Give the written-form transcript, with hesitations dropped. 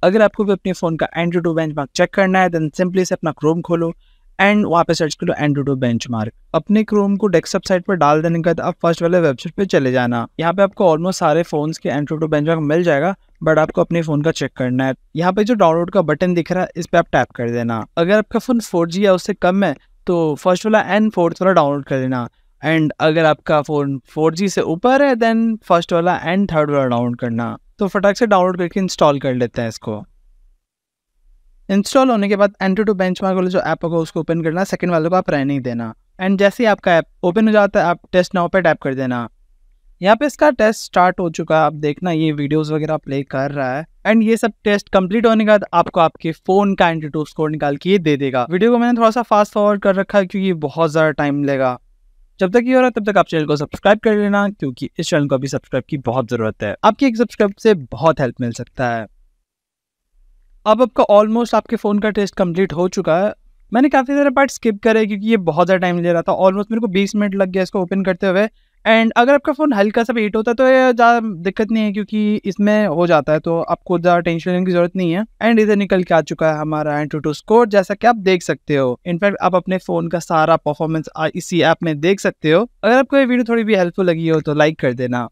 अगर आपको भी अपने फ़ोन का एंट्री बेंचमार्क चेक करना है देन सिंपली से अपना क्रोम खोलो एंड वहाँ पे सर्च करो एंट्री बेंचमार्क। अपने क्रोम को डेस्कटॉप साइट पर डाल देने के बाद आप फर्स्ट वाले वेबसाइट पे चले जाना। यहाँ पे आपको ऑलमोस्ट सारे फोन्स के एंट्री बेंचमार्क मिल जाएगा, बट आपको अपने फ़ोन का चेक करना है। यहाँ पे जो डाउनलोड का बटन दिख रहा है इस पर आप टैप कर देना। अगर आपका फ़ोन 4G या उससे कम है तो फर्स्ट वाला एंड फोर्थ वाला डाउनलोड कर लेना, एंड अगर आपका फ़ोन 4G से ऊपर है देन फर्स्ट वाला एंड थर्ड वाला डाउनलोड करना। तो फटाक से डाउनलोड करके इंस्टॉल कर लेते हैं इसको। इंस्टॉल होने के बाद एंट्री बेंचमार्क वाला जो ऐप होगा उसको ओपन करना, सेकंड वाले को आप रहने ही देना। एंड जैसे ही आपका ऐप ओपन हो जाता है आप टेस्ट नाउ पे टैप कर देना। यहाँ पे इसका टेस्ट स्टार्ट हो चुका है, आप देखना ये वीडियोस वगैरह प्ले कर रहा है। एंड ये सब टेस्ट कंप्लीट होने के बाद आपको आपके फोन का एंट्री स्कोर निकाल के ये दे देगा। वीडियो को मैंने थोड़ा सा फास्ट फॉरवर्ड कर रखा है क्योंकि बहुत ज़्यादा टाइम लेगा। जब तक ये हो रहा है तब तक आप चैनल को सब्सक्राइब कर लेना, क्योंकि इस चैनल को अभी सब्सक्राइब की बहुत ज़रूरत है। आपकी एक सब्सक्राइब से बहुत हेल्प मिल सकता है। अब आपका ऑलमोस्ट आपके फ़ोन का टेस्ट कंप्लीट हो चुका है। मैंने काफ़ी सारे पार्ट स्किप करे क्योंकि ये बहुत ज़्यादा टाइम ले रहा था। ऑलमोस्ट मेरे को 20 मिनट लग गया इसको ओपन करते हुए। एंड अगर आपका फ़ोन हल्का सा भी हीट होता है तो ये ज़्यादा दिक्कत नहीं है क्योंकि इसमें हो जाता है, तो आपको ज़्यादा टेंशन लेने की ज़रूरत नहीं है। एंड इधर निकल के आ चुका है हमारा एंट्री स्कोर, जैसा कि आप देख सकते हो। इनफैक्ट आप अपने फ़ोन का सारा परफॉर्मेंस इसी ऐप में देख सकते हो। अगर आपको ये वीडियो थोड़ी भी हेल्पफुल लगी हो तो लाइक कर देना।